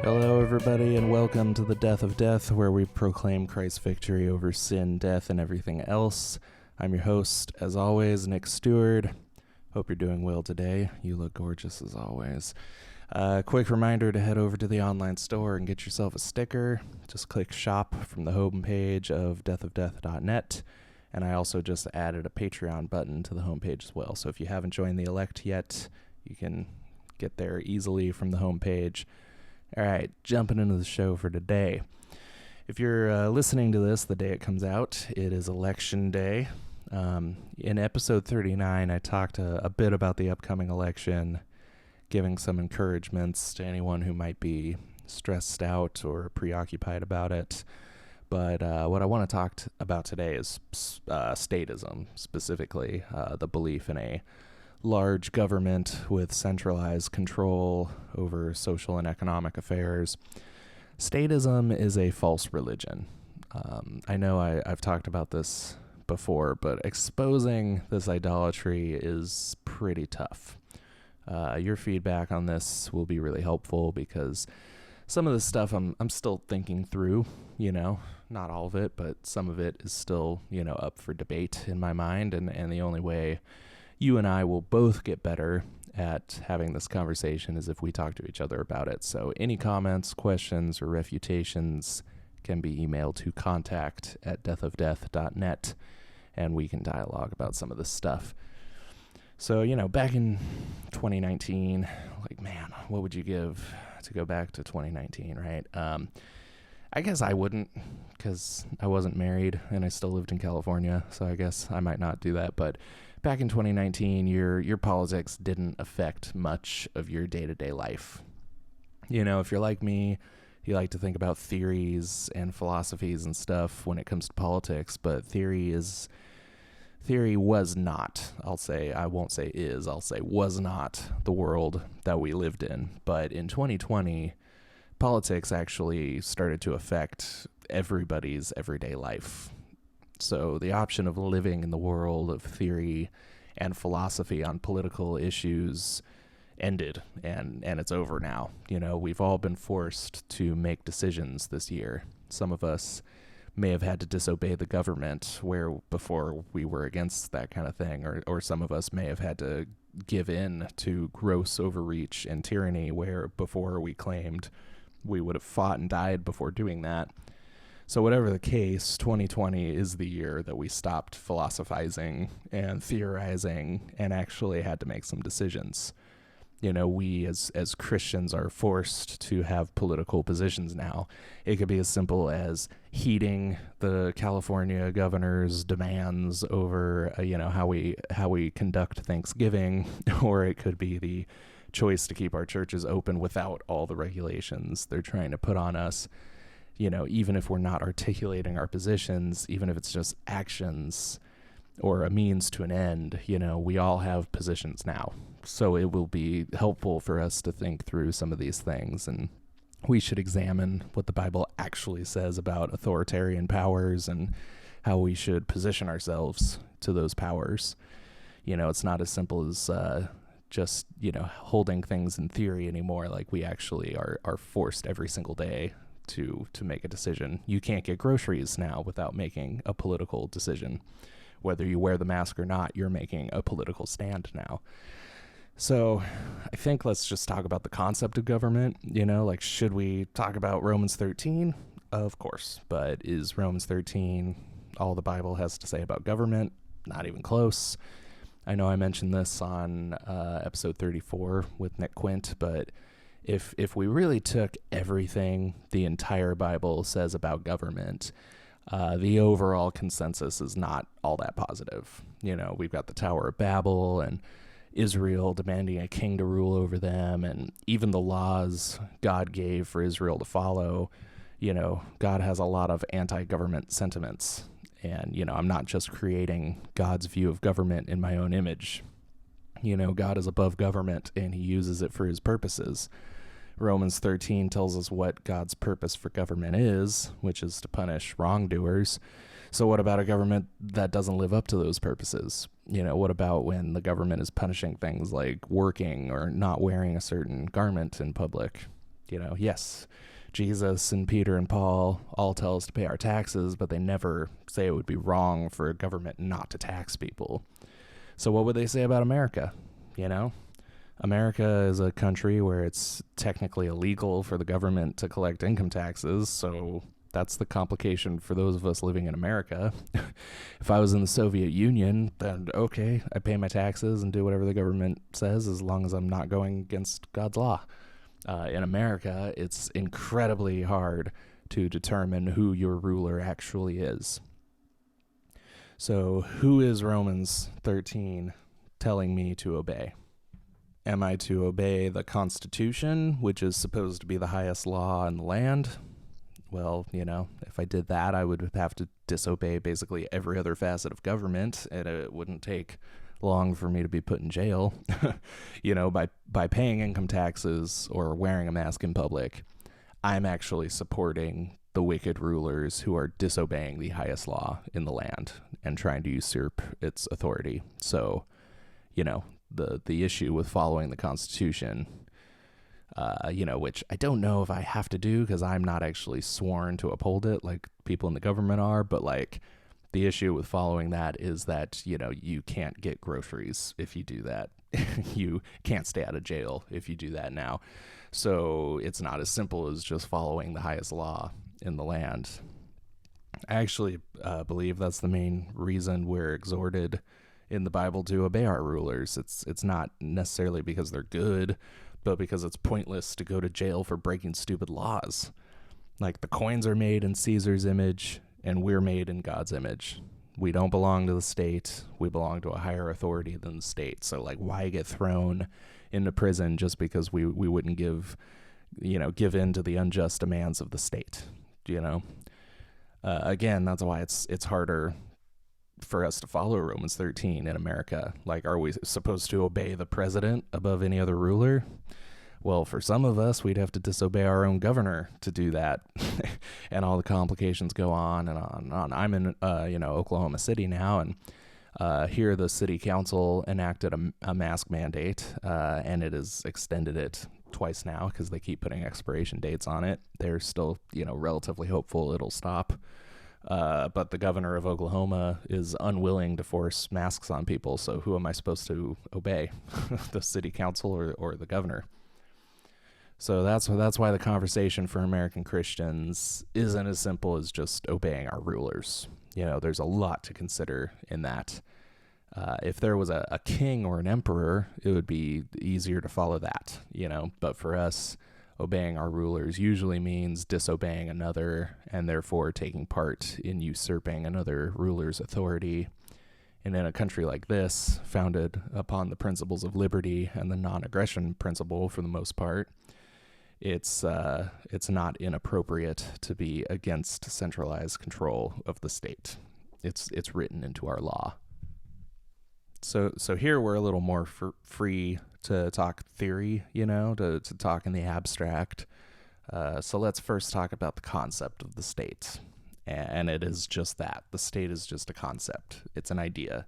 Hello, everybody, and welcome to the Death of Death, where we proclaim Christ's victory over sin, death, and everything else. I'm your host, as always, Nick Stewart. Hope you're doing well today. You look gorgeous, as always. Quick reminder to head over to the online store and get yourself a sticker. Just click shop from the homepage of deathofdeath.net. And I also just added a Patreon button to the homepage as well. So if you haven't joined the Elect yet, you can get there easily from the homepage. All right, jumping into the show for today. If you're listening to this the day it comes out, it is Election Day. In episode 39, I talked a bit about the upcoming election, giving some encouragements to anyone who might be stressed out or preoccupied about it. But what I want to talk about today is statism, specifically the belief in a large government with centralized control over social and economic affairs. Statism is a false religion. I know I've talked about this before, but exposing this idolatry is pretty tough. Your feedback on this will be really helpful because some of this stuff I'm still thinking through, not all of it, but some of it is still, up for debate in my mind. And the only way you and I will both get better at having this conversation is if we talk to each other about it. So any comments, questions, or refutations can be emailed to contact@deathofdeath.net, and we can dialogue about some of this stuff. So, back in 2019, what would you give to go back to 2019, right? I guess I wouldn't, because I wasn't married and I still lived in California, so I guess I might not do that. But back in 2019, your politics didn't affect much of your day-to-day life. If you're like me, you like to think about theories and philosophies and stuff when it comes to politics, but theory was not, I'll say was not the world that we lived in. But in 2020, politics actually started to affect everybody's everyday life. So the option of living in the world of theory and philosophy on political issues ended, and it's over now. We've all been forced to make decisions this year. Some of us may have had to disobey the government, where before we were against that kind of thing, or some of us may have had to give in to gross overreach and tyranny, where before we claimed we would have fought and died before doing that. So whatever the case, 2020 is the year that we stopped philosophizing and theorizing and actually had to make some decisions. We as Christians are forced to have political positions now. It could be as simple as heeding the California governor's demands over, how we conduct Thanksgiving, or it could be the choice to keep our churches open without all the regulations they're trying to put on us. Even if we're not articulating our positions, even if it's just actions or a means to an end, we all have positions now. So it will be helpful for us to think through some of these things, and we should examine what the Bible actually says about authoritarian powers and how we should position ourselves to those powers. It's not as simple as just, holding things in theory anymore. Like, we actually are forced every single day to make a decision. You can't get groceries now without making a political decision. Whether you wear the mask or not, you're making a political stand now. So I think let's just talk about the concept of government. Should we talk about Romans 13? Of course. But is Romans 13 all the Bible has to say about government? Not even close. I know I mentioned this on episode 34 with Nick Quint, but if we really took everything the entire Bible says about government, the overall consensus is not all that positive. We've got the Tower of Babel and Israel demanding a king to rule over them, and even the laws God gave for Israel to follow. God has a lot of anti-government sentiments. And, I'm not just creating God's view of government in my own image. God is above government, and he uses it for his purposes. Romans 13 tells us what God's purpose for government is, which is to punish wrongdoers. So what about a government that doesn't live up to those purposes? What about when the government is punishing things like working or not wearing a certain garment in public? Yes, Jesus and Peter and Paul all tell us to pay our taxes, but they never say it would be wrong for a government not to tax people. So what would they say about America? America is a country where it's technically illegal for the government to collect income taxes, so that's the complication for those of us living in America. If I was in the Soviet Union, then okay, I pay my taxes and do whatever the government says as long as I'm not going against God's law. In America, it's incredibly hard to determine who your ruler actually is. So who is Romans 13 telling me to obey? Am I to obey the Constitution, which is supposed to be the highest law in the land? Well, if I did that, I would have to disobey basically every other facet of government, and it wouldn't take long for me to be put in jail. By paying income taxes or wearing a mask in public, I'm actually supporting the wicked rulers who are disobeying the highest law in the land and trying to usurp its authority. So, the issue with following the Constitution, which I don't know if I have to do because I'm not actually sworn to uphold it like people in the government are, but the issue with following that is that, you can't get groceries if you do that. You can't stay out of jail if you do that now. So it's not as simple as just following the highest law in the land. I actually believe that's the main reason we're exhorted in the Bible to obey our rulers. It's not necessarily because they're good, but because it's pointless to go to jail for breaking stupid laws. Like, the coins are made in Caesar's image, and we're made in God's image. We don't belong to the state. We belong to a higher authority than the state. So, why get thrown into prison just because we wouldn't give in to the unjust demands of the state? Again, that's why it's harder for us to follow Romans 13 in America. Are we supposed to obey the president above any other ruler? Well, for some of us, we'd have to disobey our own governor to do that. And all the complications go on and on and on. I'm in, Oklahoma City now, and here the city council enacted a mask mandate, and it has extended it twice now because they keep putting expiration dates on it. They're still, relatively hopeful it'll stop. But the governor of Oklahoma is unwilling to force masks on people. So who am I supposed to obey? The city council or the governor? So that's why the conversation for American Christians isn't as simple as just obeying our rulers. There's a lot to consider in that. If there was a king or an emperor, it would be easier to follow that, But for us, obeying our rulers usually means disobeying another and therefore taking part in usurping another ruler's authority. And in a country like this, founded upon the principles of liberty and the non-aggression principle for the most part, it's not inappropriate to be against centralized control of the state. It's written into our law. So here we're a little more free to talk theory, to talk in the abstract. So let's first talk about the concept of the state. And it is just that. The state is just a concept. It's an idea.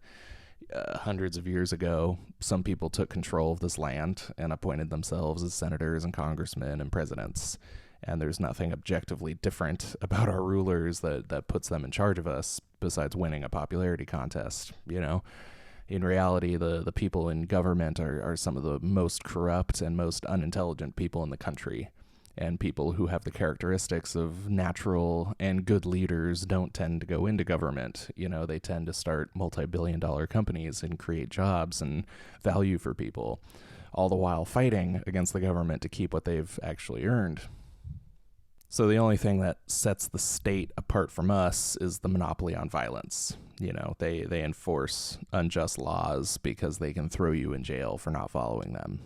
Hundreds of years ago, some people took control of this land and appointed themselves as senators and congressmen and presidents. And there's nothing objectively different about our rulers that puts them in charge of us besides winning a popularity contest, In reality, the people in government are some of the most corrupt and most unintelligent people in the country. And people who have the characteristics of natural and good leaders don't tend to go into government. They tend to start multi-billion-dollar companies and create jobs and value for people, all the while fighting against the government to keep what they've actually earned. So the only thing that sets the state apart from us is the monopoly on violence. They enforce unjust laws because they can throw you in jail for not following them.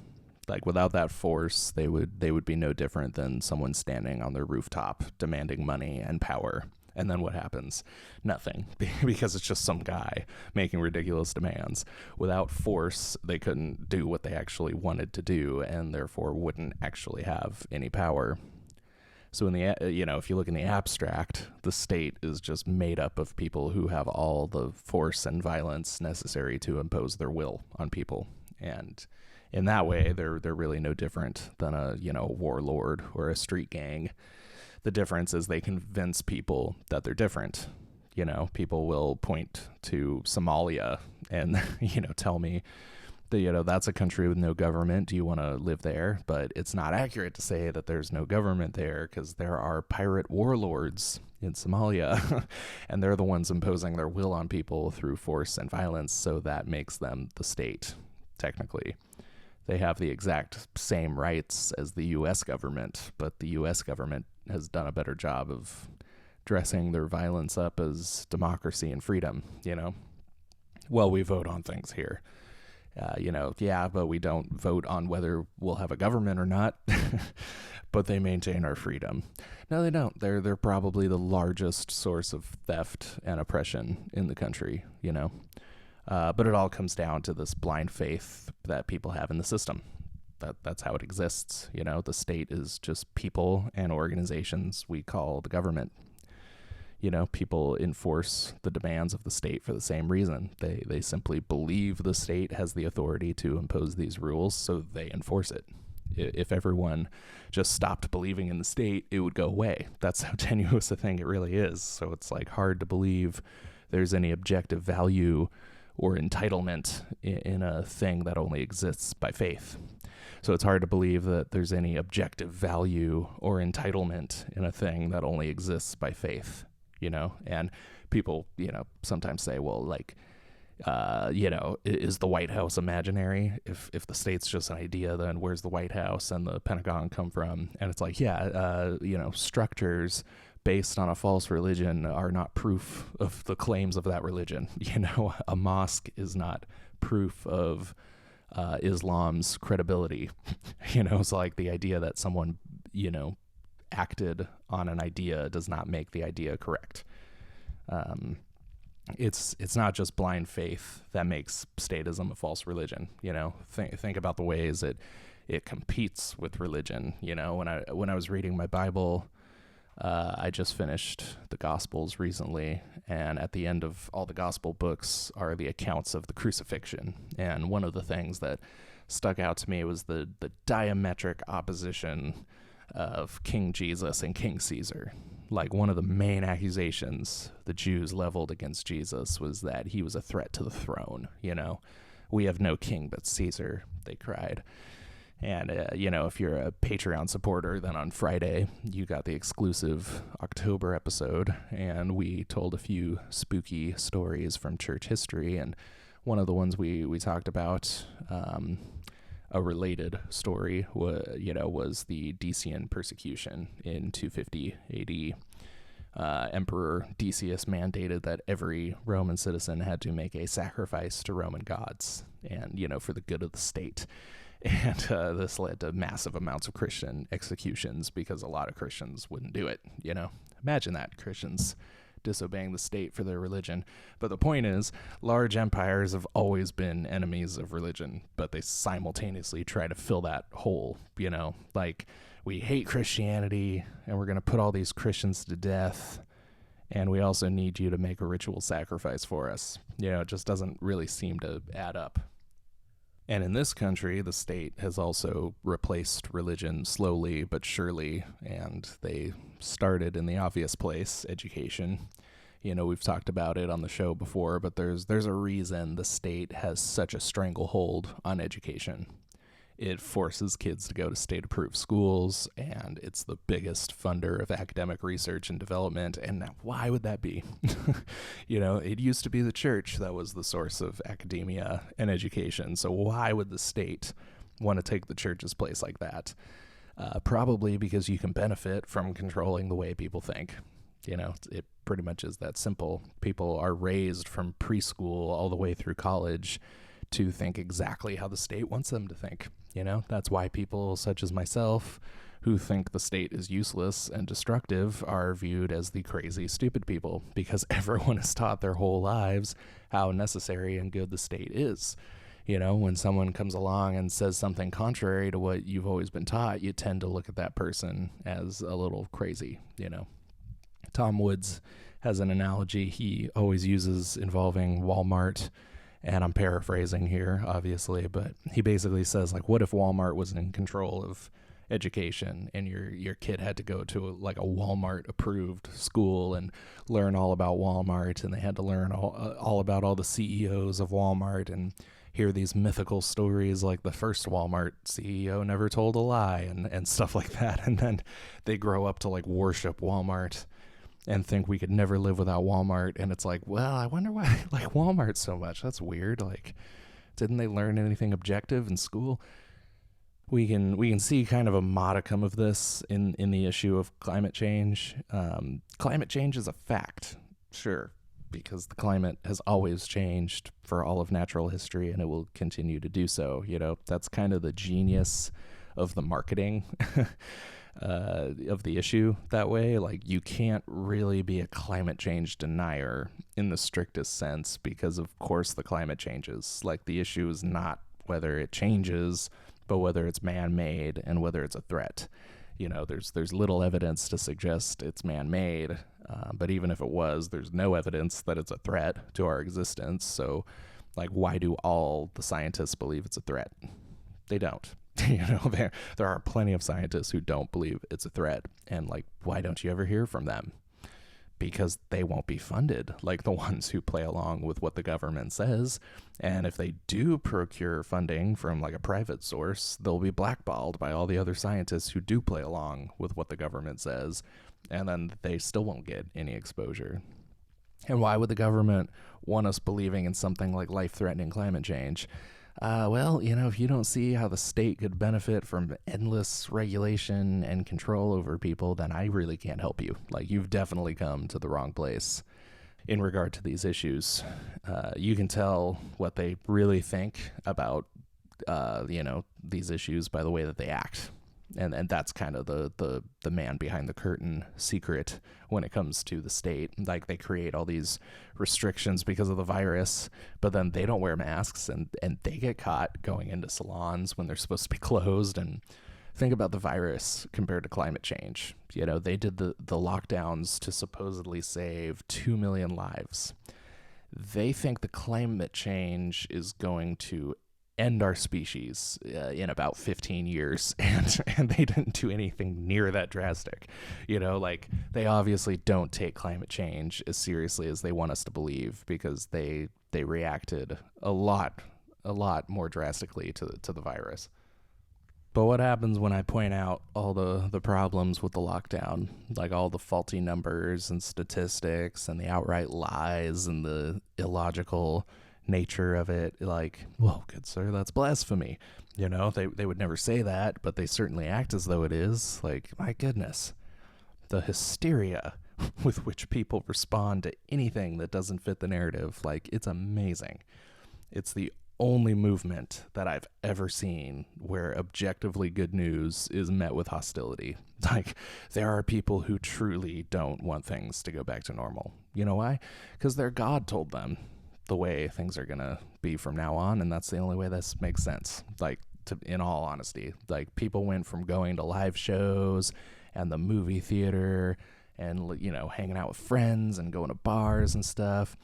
Without that force, they would be no different than someone standing on their rooftop demanding money and power. And then what happens? Nothing, because it's just some guy making ridiculous demands. Without force, they couldn't do what they actually wanted to do, and therefore wouldn't actually have any power. So if you look in the abstract, the state is just made up of people who have all the force and violence necessary to impose their will on people. And In that way, they're really no different than a, warlord or a street gang. The difference is they convince people that they're different. People will point to Somalia and, tell me that, that's a country with no government. Do you want to live there? But it's not accurate to say that there's no government there, because there are pirate warlords in Somalia, and they're the ones imposing their will on people through force and violence. So that makes them the state, technically. They have the exact same rights as the U.S. government, but the U.S. government has done a better job of dressing their violence up as democracy and freedom, Well, we vote on things here. But we don't vote on whether we'll have a government or not, but they maintain our freedom. No, they don't. They're probably the largest source of theft and oppression in the country, But it all comes down to this blind faith that people have in the system. That's how it exists. The state is just people and organizations we call the government. People enforce the demands of the state for the same reason. They simply believe the state has the authority to impose these rules, so they enforce it. If everyone just stopped believing in the state, it would go away. That's how tenuous a thing it really is. So it's hard to believe there's any objective value or entitlement in a thing that only exists by faith. So it's hard to believe that there's any objective value or entitlement in a thing that only exists by faith. And people, sometimes say, well, is the White House imaginary? If the state's just an idea, then where's the White House and the Pentagon come from? And it's structures based on a false religion are not proof of the claims of that religion. A mosque is not proof of Islam's credibility. It's the idea that someone, acted on an idea does not make the idea correct. It's not just blind faith that makes statism a false religion. Think about the ways it competes with religion. When I was reading my Bible, I just finished the Gospels recently, and at the end of all the Gospel books are the accounts of the crucifixion. And one of the things that stuck out to me was the diametric opposition of King Jesus and King Caesar. One of the main accusations the Jews leveled against Jesus was that he was a threat to the throne. We have no king but Caesar, they cried. And, if you're a Patreon supporter, then on Friday, you got the exclusive October episode, and we told a few spooky stories from church history. And one of the ones we talked about, a related story, was the Decian persecution in 250 AD. Emperor Decius mandated that every Roman citizen had to make a sacrifice to Roman gods, and, for the good of the state. And this led to massive amounts of Christian executions because a lot of Christians wouldn't do it. Imagine that, Christians disobeying the state for their religion. But the point is, large empires have always been enemies of religion, but they simultaneously try to fill that hole. We hate Christianity, and we're going to put all these Christians to death, and we also need you to make a ritual sacrifice for us. It just doesn't really seem to add up. And in this country, the state has also replaced religion slowly but surely, and they started in the obvious place, education. We've talked about it on the show before, but there's a reason the state has such a stranglehold on education. It forces kids to go to state-approved schools, and it's the biggest funder of academic research and development. And now, why would that be? It used to be the church that was the source of academia and education. So why would the state want to take the church's place like that? Probably because you can benefit from controlling the way people think. It pretty much is that simple. People are raised from preschool all the way through college to think exactly how the state wants them to think. That's why people such as myself, who think the state is useless and destructive, are viewed as the crazy, stupid people, because everyone is taught their whole lives how necessary and good the state is. When someone comes along and says something contrary to what you've always been taught, you tend to look at that person as a little crazy. Tom Woods has an analogy he always uses involving Walmart And I'm paraphrasing here, obviously, but he basically says, like, what if Walmart was in control of education and your kid had to go to like a Walmart approved school and learn all about Walmart, and they had to learn all about all the CEOs of Walmart and hear these mythical stories like the first Walmart CEO never told a lie and stuff like that. And then they grow up to like worship Walmart and think we could never live without Walmart. And it's like, well, I wonder why I like Walmart so much. That's weird. Like, didn't they learn anything objective in school? We can see kind of a modicum of this in the issue of climate change. Climate change is a fact, sure, because the climate has always changed for all of natural history, and it will continue to do so. You know, that's kind of the genius of the marketing of the issue that way. Like, you can't really be a climate change denier in the strictest sense, because of course the climate changes. Like, the issue is not whether it changes, but whether it's man-made and whether it's a threat. You know, there's little evidence to suggest it's man-made, but even if it was, there's no evidence that it's a threat to our existence. So, like, why do all the scientists believe it's a threat? They don't. You know, there are plenty of scientists who don't believe it's a threat, and like, why don't you ever hear from them? Because they won't be funded like the ones who play along with what the government says. And if they do procure funding from like a private source, they'll be blackballed by all the other scientists who do play along with what the government says, and then they still won't get any exposure. And why would the government want us believing in something like life-threatening climate change? Well, you know, if you don't see how the state could benefit from endless regulation and control over people, then I really can't help you. Like, you've definitely come to the wrong place in regard to these issues. You can tell what they really think about, you know, these issues by the way that they act. And that's kind of the man behind the curtain secret when it comes to the state. Like, they create all these restrictions because of the virus, but then they don't wear masks, and they get caught going into salons when they're supposed to be closed. And think about the virus compared to climate change. You know, they did the lockdowns to supposedly save 2 million lives. They think the climate change is going to end our species in about 15 years, and they didn't do anything near that drastic. You know, like, they obviously don't take climate change as seriously as they want us to believe, because they reacted a lot more drastically to the virus. But what happens when I point out all the problems with the lockdown, like all the faulty numbers and statistics and the outright lies and the illogical nature of it? Like, well, good sir, that's blasphemy. You know, they would never say that, but they certainly act as though it is. Like, my goodness, the hysteria with which people respond to anything that doesn't fit the narrative, like, it's amazing. It's the only movement that I've ever seen where objectively good news is met with hostility. Like, there are people who truly don't want things to go back to normal. You know why? Because their God told them the way things are gonna be from now on, and that's the only way this makes sense. Like, in all honesty, like, people went from going to live shows and the movie theater and, you know, hanging out with friends and going to bars and stuff.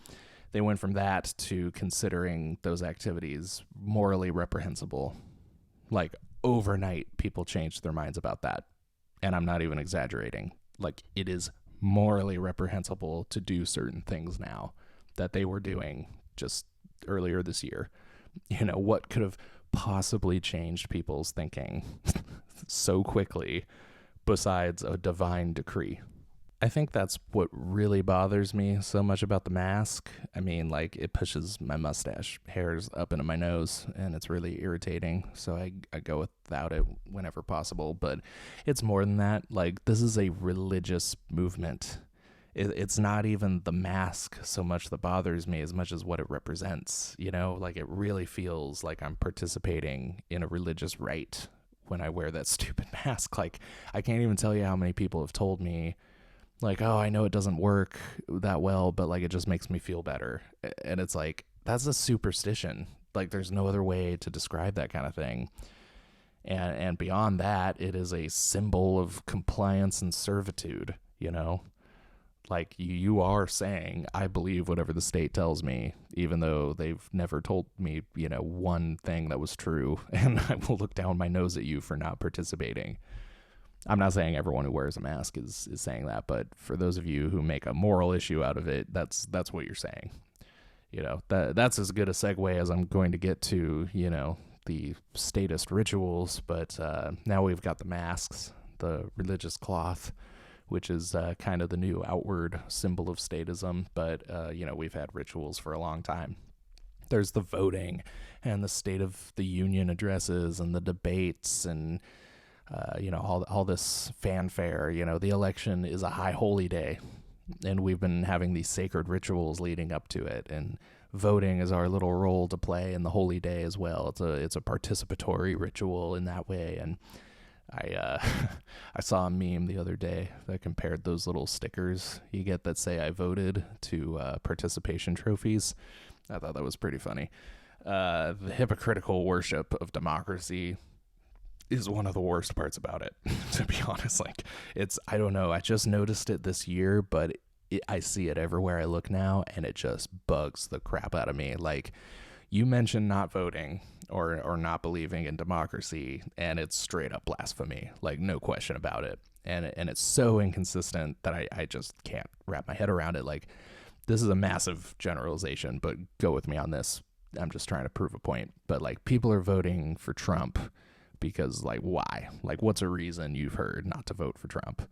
They went from that to considering those activities morally reprehensible. Like, overnight, people changed their minds about that, and I'm not even exaggerating. Like, it is morally reprehensible to do certain things now that they were doing just earlier this year. You know, what could have possibly changed people's thinking so quickly besides a divine decree? I think that's what really bothers me so much about the mask. I mean, like, it pushes my mustache hairs up into my nose, and it's really irritating, so I go without it whenever possible. But it's more than that. Like, this is a religious movement. It's not even the mask so much that bothers me as much as what it represents. You know, like, it really feels like I'm participating in a religious rite when I wear that stupid mask. Like, I can't even tell you how many people have told me, like, oh, I know it doesn't work that well, but like, it just makes me feel better. And it's like, that's a superstition. Like, there's no other way to describe that kind of thing. And beyond that, it is a symbol of compliance and servitude, you know? Like, you are saying, I believe whatever the state tells me, even though they've never told me, one thing that was true, and I will look down my nose at you for not participating. I'm not saying everyone who wears a mask is saying that, but for those of you who make a moral issue out of it, that's what you're saying. That's as good a segue as I'm going to get to, the statist rituals, but now we've got the masks, the religious cloth, which is kind of the new outward symbol of statism, but, we've had rituals for a long time. There's the voting and the State of the Union addresses and the debates and, all this fanfare. The election is a high holy day, and we've been having these sacred rituals leading up to it, and voting is our little role to play in the holy day as well. It's a participatory ritual in that way, and I saw a meme the other day that compared those little stickers you get that say I voted to participation trophies. I thought that was pretty funny. The hypocritical worship of democracy is one of the worst parts about it, to be honest. Like, I don't know, I just noticed it this year, but I see it everywhere I look now, and it just bugs the crap out of me. Like, you mentioned not voting or not believing in democracy, and it's straight up blasphemy, like, no question about it. And it's so inconsistent that I just can't wrap my head around it. Like, this is a massive generalization, but go with me on this. I'm just trying to prove a point. But, like, people are voting for Trump because, like, why? Like, what's a reason you've heard not to vote for Trump?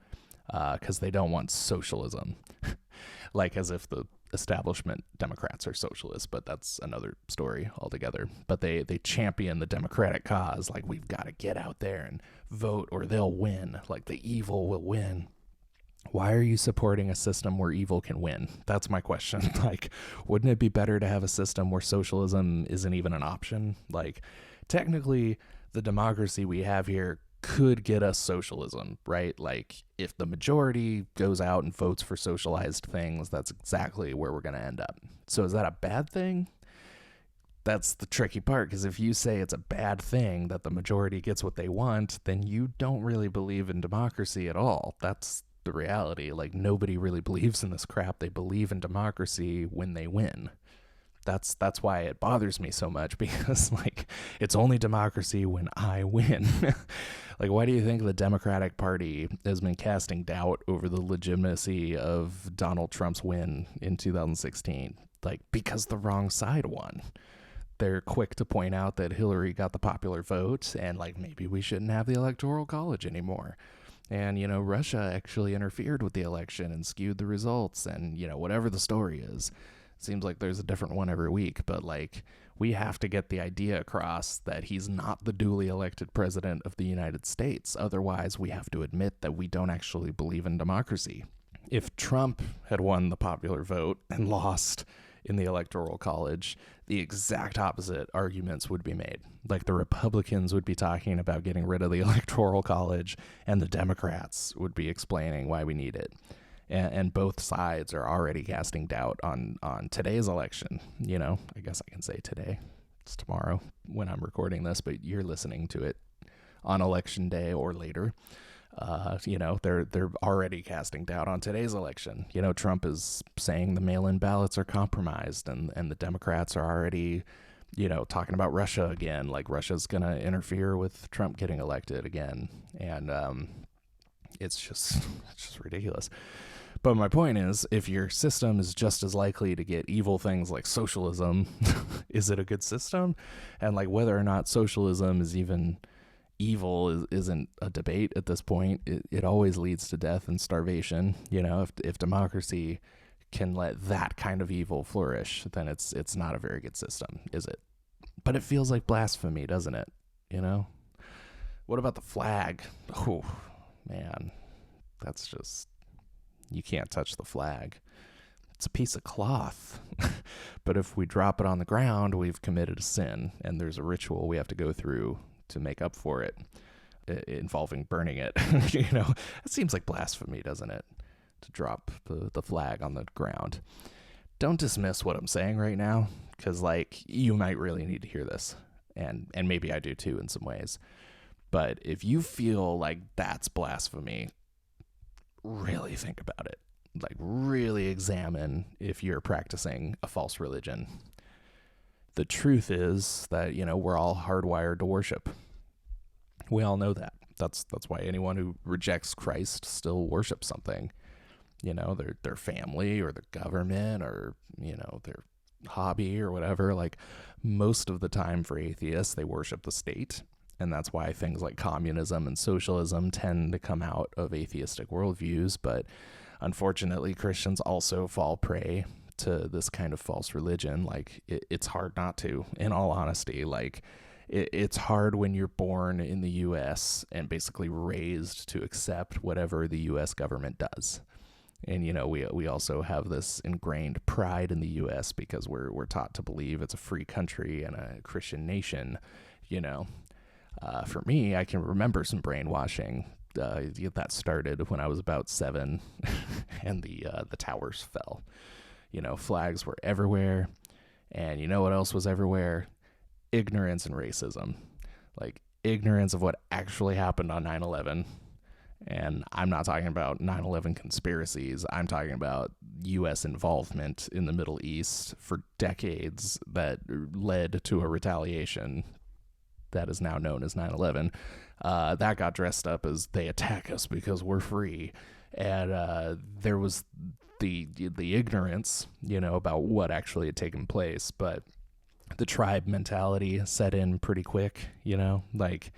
Because they don't want socialism. Like, as if the establishment Democrats are socialists, but that's another story altogether. But they champion the democratic cause, like, we've got to get out there and vote or they'll win, like the evil will win. Why are you supporting a system where evil can win? That's my question. Like, wouldn't it be better to have a system where socialism isn't even an option? Like, technically, the democracy we have here could get us socialism, right? Like, if the majority goes out and votes for socialized things, that's exactly where we're going to end up. So is that a bad thing? That's the tricky part, because if you say it's a bad thing that the majority gets what they want, then you don't really believe in democracy at all. That's the reality. Like, nobody really believes in this crap. They believe in democracy when they win. That's why it bothers me so much, because, like, it's only democracy when I win. Like, why do you think the Democratic Party has been casting doubt over the legitimacy of Donald Trump's win in 2016? Like, because the wrong side won. They're quick to point out that Hillary got the popular vote, and, like, maybe we shouldn't have the Electoral College anymore. And, Russia actually interfered with the election and skewed the results, and, whatever the story is. Seems like there's a different one every week, but, like, we have to get the idea across that he's not the duly elected president of the United States. Otherwise, we have to admit that we don't actually believe in democracy. If Trump had won the popular vote and lost in the Electoral College, the exact opposite arguments would be made. Like, the Republicans would be talking about getting rid of the Electoral College, and the Democrats would be explaining why we need it. And both sides are already casting doubt on today's election. I guess I can say today. It's tomorrow when I'm recording this, but you're listening to it on election day or later. They're already casting doubt on today's election. Trump is saying the mail-in ballots are compromised, and the Democrats are already, talking about Russia again. Like, Russia's going to interfere with Trump getting elected again. And it's just ridiculous. But my point is, if your system is just as likely to get evil things like socialism, is it a good system? And, like, whether or not socialism is even evil isn't a debate at this point. It always leads to death and starvation. If democracy can let that kind of evil flourish, then it's not a very good system, is it? But it feels like blasphemy, doesn't it? What about the flag? Oh, man, that's just... You can't touch the flag. It's a piece of cloth. But if we drop it on the ground, we've committed a sin, and there's a ritual we have to go through to make up for it, involving burning it. It seems like blasphemy, doesn't it? To drop the flag on the ground. Don't dismiss what I'm saying right now, because, like, you might really need to hear this, and maybe I do too in some ways. But if you feel like that's blasphemy, really think about it. like really examine if you're practicing a false religion. The truth is that, we're all hardwired to worship. We all know that. That's why anyone who rejects Christ still worships something. Their family or the government or, their hobby or whatever. Like, most of the time for atheists, they worship the state. And that's why things like communism and socialism tend to come out of atheistic worldviews. But unfortunately, Christians also fall prey to this kind of false religion. Like, it's hard not to, in all honesty. Like, it's hard when you're born in the U.S. and basically raised to accept whatever the U.S. government does. And, we also have this ingrained pride in the U.S. because we're taught to believe it's a free country and a Christian nation. For me, I can remember some brainwashing that started when I was about 7 and the towers fell. Flags were everywhere. And you know what else was everywhere? Ignorance and racism. Like, ignorance of what actually happened on 9/11. And I'm not talking about 9/11 conspiracies. I'm talking about U.S. involvement in the Middle East for decades that led to a retaliation that is now known as 9/11. That got dressed up as they attack us because we're free. And there was the ignorance, about what actually had taken place. But the tribe mentality set in pretty quick, like,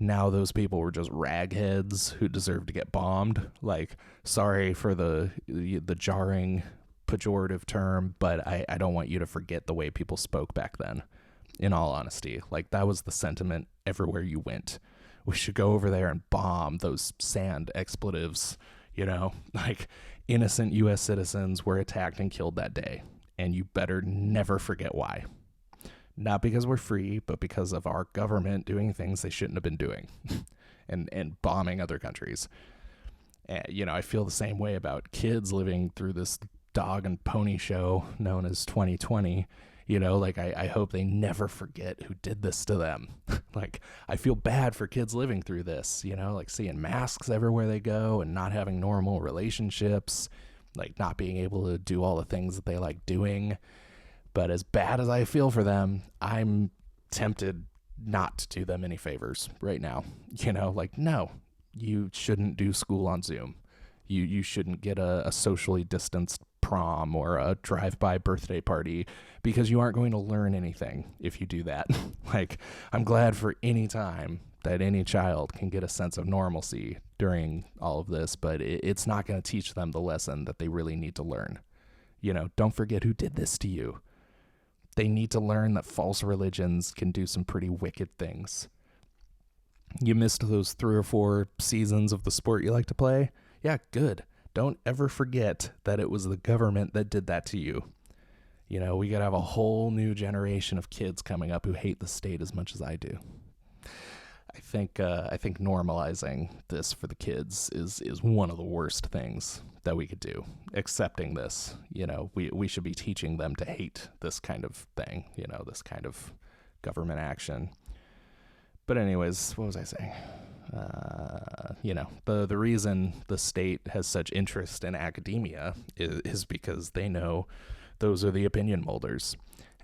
now those people were just ragheads who deserved to get bombed. Like, sorry for the jarring pejorative term, but I don't want you to forget the way people spoke back then, in all honesty. Like, that was the sentiment everywhere you went. We should go over there and bomb those sand expletives, like, innocent U.S. citizens were attacked and killed that day, and you better never forget why. Not because we're free, but because of our government doing things they shouldn't have been doing and bombing other countries. And, I feel the same way about kids living through this dog and pony show known as 2020. Like, I hope they never forget who did this to them. Like, I feel bad for kids living through this, like seeing masks everywhere they go and not having normal relationships, like not being able to do all the things that they like doing. But as bad as I feel for them, I'm tempted not to do them any favors right now. Like, no, you shouldn't do school on Zoom. You shouldn't get a socially distanced prom or a drive-by birthday party because you aren't going to learn anything if you do that. Like, I'm glad for any time that any child can get a sense of normalcy during all of this, but it's not going to teach them the lesson that they really need to learn. Don't forget who did this to you. They need to learn that false religions can do some pretty wicked things. You missed those 3 or 4 seasons of the sport you like to play? Yeah, good. Don't ever forget that it was the government that did that to you. We got to have a whole new generation of kids coming up who hate the state as much as I do. I think normalizing this for the kids is one of the worst things that we could do. Accepting this, we should be teaching them to hate this kind of thing, this kind of government action. But anyways, what was I saying? The reason the state has such interest in academia is because they know those are the opinion molders.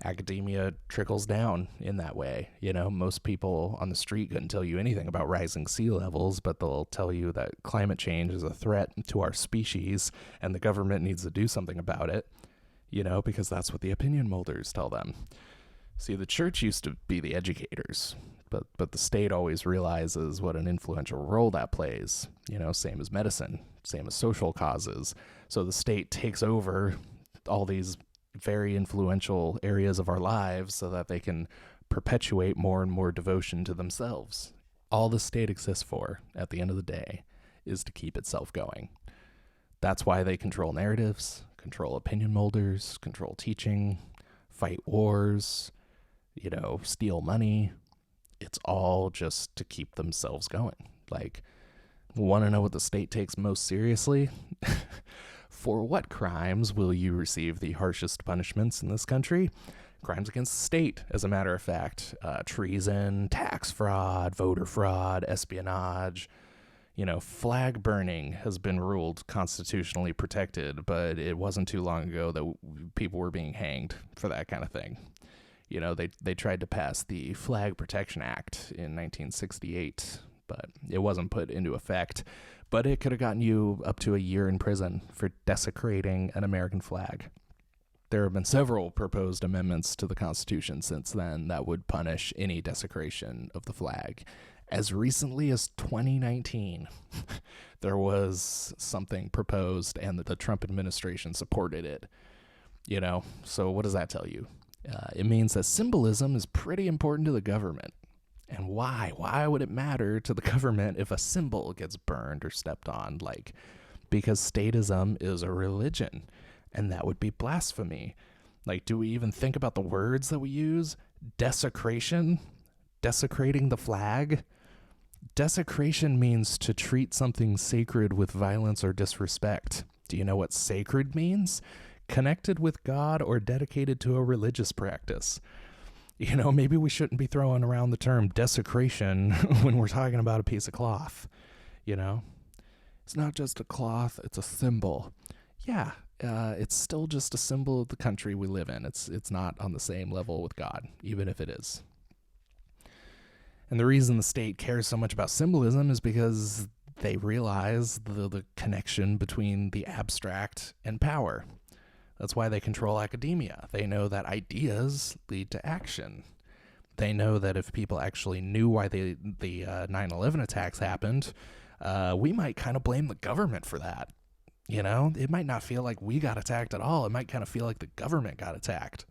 Academia trickles down in that way. Most people on the street couldn't tell you anything about rising sea levels, but they'll tell you that climate change is a threat to our species and the government needs to do something about it, because that's what the opinion molders tell them. See, the church used to be the educators, but the state always realizes what an influential role that plays, same as medicine, same as social causes. So the state takes over all these very influential areas of our lives so that they can perpetuate more and more devotion to themselves. All the state exists for, at the end of the day, is to keep itself going. That's why they control narratives, control opinion molders, control teaching, fight wars, steal money. It's all just to keep themselves going. Like, want to know what the state takes most seriously? For what crimes will you receive the harshest punishments in this country? Crimes against the state, as a matter of fact. Treason, tax fraud, voter fraud, espionage, Flag burning has been ruled constitutionally protected, but it wasn't too long ago that people were being hanged for that kind of thing. They tried to pass the Flag Protection Act in 1968, but it wasn't put into effect. But it could have gotten you up to a year in prison for desecrating an American flag. There have been several proposed amendments to the Constitution since then that would punish any desecration of the flag. As recently as 2019, there was something proposed and the Trump administration supported it. So what does that tell you? It means that symbolism is pretty important to the government. And why? Why would it matter to the government if a symbol gets burned or stepped on? Because statism is a religion, and that would be blasphemy. Do we even think about the words that we use? Desecration? Desecrating the flag? Desecration means to treat something sacred with violence or disrespect. Do you know what sacred means? Connected with God or dedicated to a religious practice. Maybe we shouldn't be throwing around the term desecration when we're talking about a piece of cloth. It's not just a cloth, it's a symbol. Yeah, it's still just a symbol of the country we live in. It's not on the same level with God, even if it is. And the reason the state cares so much about symbolism is because they realize the connection between the abstract and power. That's why they control academia. They know that ideas lead to action. They know that if people actually knew why the 9/11 attacks happened, we might kind of blame the government for that. It might not feel like we got attacked at all. It might kind of feel like the government got attacked.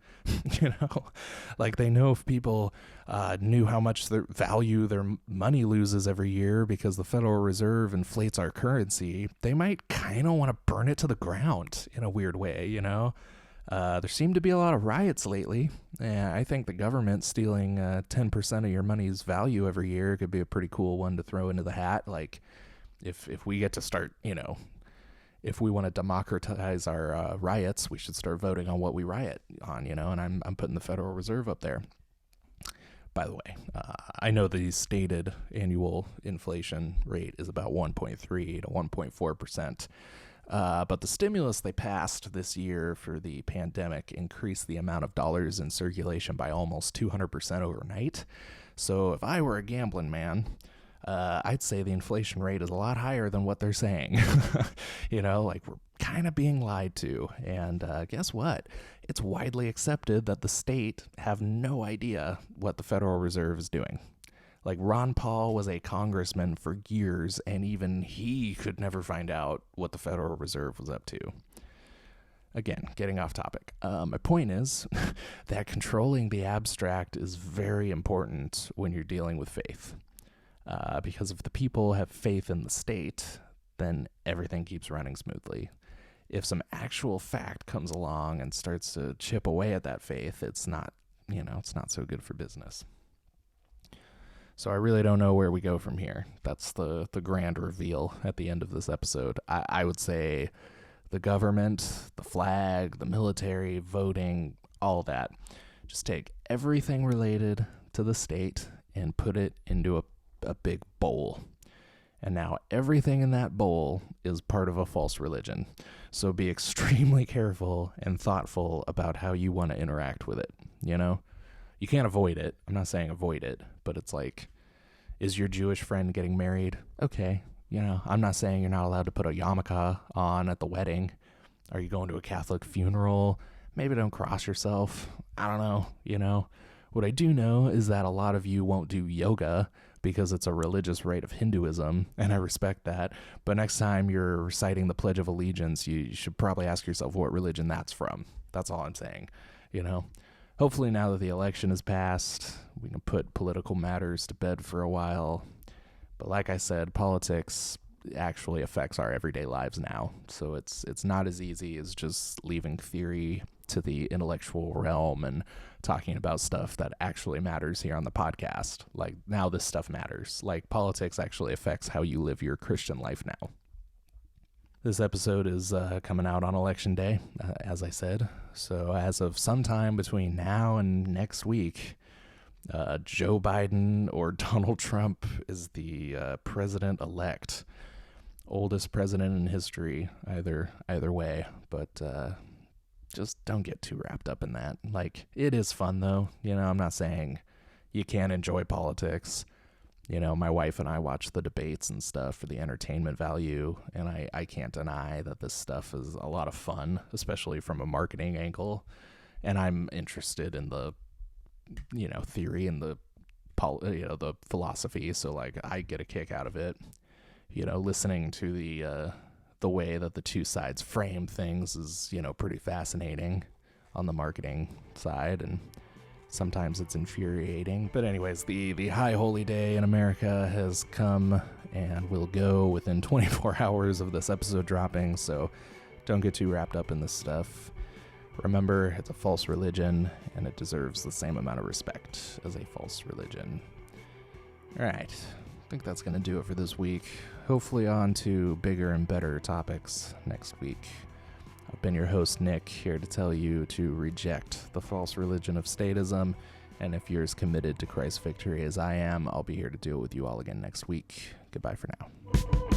They know if people knew how much their money loses every year because the Federal Reserve inflates our currency, they might kind of want to burn it to the ground in a weird way, There seem to be a lot of riots lately. And I think the government stealing 10% of your money's value every year could be a pretty cool one to throw into the hat. If we get to start, if we want to democratize our riots, we should start voting on what we riot on, and I'm putting the Federal Reserve up there. By the way, I know the stated annual inflation rate is about 1.3 to 1.4%. But the stimulus they passed this year for the pandemic increased the amount of dollars in circulation by almost 200% overnight. So if I were a gambling man, I'd say the inflation rate is a lot higher than what they're saying. We're kind of being lied to. And guess what? It's widely accepted that the state have no idea what the Federal Reserve is doing. Ron Paul was a congressman for years, and even he could never find out what the Federal Reserve was up to. Again, getting off topic. My point is that controlling the abstract is very important when you're dealing with faith. Because if the people have faith in the state, then everything keeps running smoothly. If some actual fact comes along and starts to chip away at that faith, it's not so good for business. So I really don't know where we go from here. That's the grand reveal at the end of this episode. I would say the government, the flag, the military, voting, all that. Just take everything related to the state and put it into a big bowl. And now everything in that bowl is part of a false religion. So be extremely careful and thoughtful about how you want to interact with it. You can't avoid it. I'm not saying avoid it, but it's is your Jewish friend getting married? Okay. I'm not saying you're not allowed to put a yarmulke on at the wedding. Are you going to a Catholic funeral? Maybe don't cross yourself. I don't know. What I do know is that a lot of you won't do yoga because it's a religious rite of Hinduism, and I respect that. But next time you're reciting the Pledge of Allegiance, you should probably ask yourself what religion that's from. That's all I'm saying, Hopefully now that the election is passed, we can put political matters to bed for a while. But like I said, politics actually affects our everyday lives now. So it's not as easy as just leaving theory to the intellectual realm and talking about stuff that actually matters here on the podcast. Now this stuff matters. Politics actually affects how you live your Christian life now. This episode is coming out on Election Day, as I said. So as of sometime between now and next week, Joe Biden or Donald Trump is the president-elect. oldest president in history, either way. But just don't get too wrapped up in that. Like, it is fun, though. I'm not saying you can't enjoy politics. My wife and I watch the debates and stuff for the entertainment value, and I can't deny that this stuff is a lot of fun, especially from a marketing angle. And I'm interested in the, theory and the philosophy, so like I get a kick out of it. Listening to the way that the two sides frame things is, pretty fascinating on the marketing side, and sometimes it's infuriating. But anyways, the high holy day in America has come and will go within 24 hours of this episode dropping, so don't get too wrapped up in this stuff. Remember, it's a false religion, and it deserves the same amount of respect as a false religion. Alright, I think that's going to do it for this week. Hopefully on to bigger and better topics next week. I've been your host, Nick, here to tell you to reject the false religion of statism, and if you're as committed to Christ's victory as I am, I'll be here to do it with you all again next week. Goodbye for now.